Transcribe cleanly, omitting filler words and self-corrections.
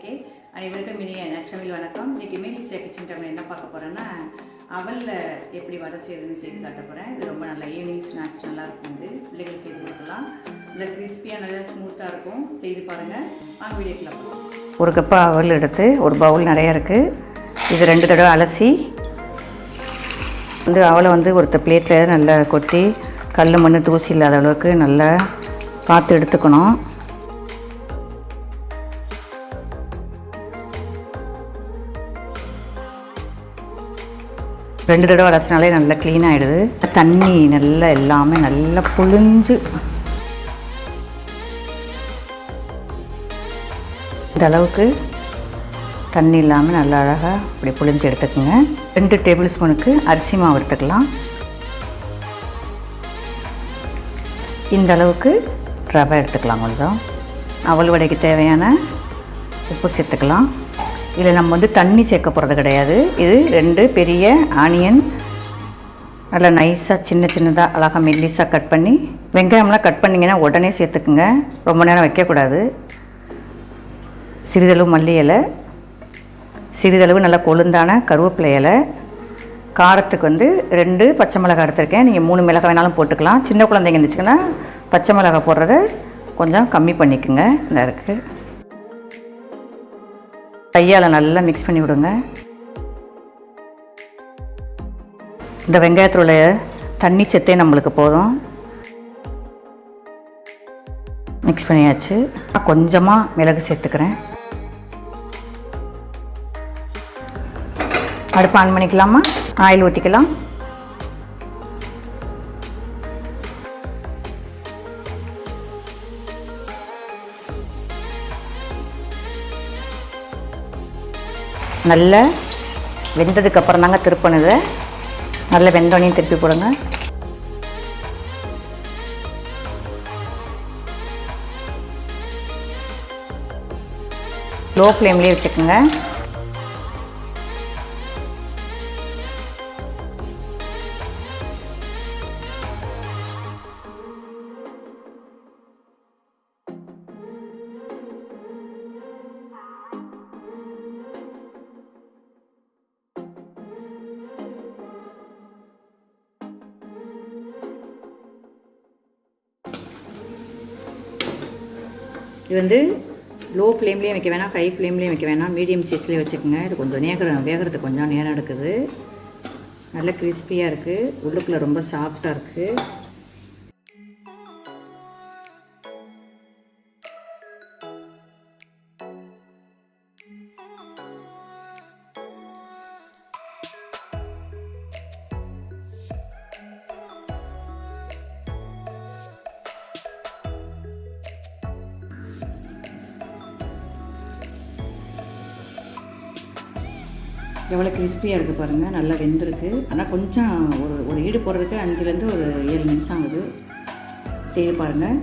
K. அனைவருக்கும் இனிய நச்சமிழ் வணக்கம். இன்றைக்கி மேரி லிஷியா கிச்சன் டைமில் என்ன பார்க்க போகிறேன்னா, அவலில் எப்படி வடை செய்யுதுன்னு செய்து காட்ட போகிறேன். இது ரொம்ப நல்லா ஈவினிங் ஸ்நாக்ஸ் நல்லாயிருக்கும். இது பிள்ளைகள் செய்து கொடுக்கலாம். நல்லா கிறிஸ்பியாக நல்லா ஸ்மூத்தாக இருக்கும். செய்து பாருங்கள். வாங்க வீடியோக்குள்ள போகலாம். ஒரு கப்பு அவல் எடுத்து ஒரு பவுல் நிறையா இருக்குது. இது 2 தடவை அலசி அவலை ஒரு பிளேட்டில் நல்லா கொட்டி கல் மண் தூசி இல்லாத அளவுக்கு நல்லா பார்த்து எடுத்துக்கணும். ரெண்டு தடவை அலசினாலே நல்லா க்ளீன் ஆகிடுது. தண்ணி நல்லா எல்லாமே நல்லா புழிஞ்சு இந்த அளவுக்கு தண்ணி இல்லாமல் நல்லா அழகாக இப்படி புழிஞ்சு எடுத்துக்கோங்க. 2 டேபிள் ஸ்பூனுக்கு அரிசி மாவு எடுத்துக்கலாம். இந்த அளவுக்கு ரவை எடுத்துக்கலாம். கொஞ்சம் அவல் வடைக்கு தேவையான உப்பு சேர்த்துக்கலாம். இதில் நம்ம தண்ணி சேர்க்க போகிறது கிடையாது. இது 2 பெரிய ஆனியன் நல்லா நைஸாக சின்னதாக அழகாக மெல்லிஸாக கட் பண்ணி, வெங்காயம்லாம் கட் பண்ணிங்கன்னா உடனே சேர்த்துக்குங்க, ரொம்ப நேரம் வைக்கக்கூடாது. சிறிதளவு மல்லி இலை, சிறிதளவு நல்லா கொழுந்தான கருவேப்பிலை இலை, காரத்துக்கு 2 பச்சை மிளகாய் எடுத்துருக்கேன். நீங்கள் 3 மிளகாய் வேணாலும் போட்டுக்கலாம். சின்ன குழந்தைங்க இருந்துச்சுன்னா பச்சை மிளகாய் போடுறத கொஞ்சம் கம்மி பண்ணிக்கோங்க. இந்த இருக்குது. கையால் நல்லா மிக்ஸ் பண்ணி விடுங்க. இந்த வெங்காயத்தில் உள்ள தண்ணி சத்தே நம்மளுக்கு போதும். மிக்ஸ் பண்ணியாச்சு. கொஞ்சமாக மிளகு சேர்த்துக்கிறேன். அடுப்பு ஆன் பண்ணிக்கலாமா? ஆயில் ஊற்றிக்கலாம். நல்லா வெந்ததுக்கப்புறம் தாங்க திருப்பணுது. நல்லா வெந்தோனையும் திருப்பி போடுங்க. லோ ஃப்ளேம்லேயே வச்சுக்கோங்க. இது லோ ஃப்ளேம்லேயும் வைக்க வேணாம், ஹை ஃப்ளேம்லேயும் வைக்க வேணாம், மீடியம் சைஸ்லேயே வச்சுக்கோங்க. இது கொஞ்சம் வேகிறதுக்கு கொஞ்சம் நேரம் எடுக்குது. நல்ல கிறிஸ்பியாக இருக்குது. உள்ளுக்குள்ளே ரொம்ப சாஃப்டாக இருக்குது. எவ்வளோ கிறிஸ்பியாக இருக்குது பாருங்கள். நல்லா வெந்திருக்கு. ஆனால் கொஞ்சம் ஒரு ஈடு போடுறதுக்கு 5லேருந்து ஒரு 7 நிமிஷம் ஆகுது. செய்து பாருங்கள்.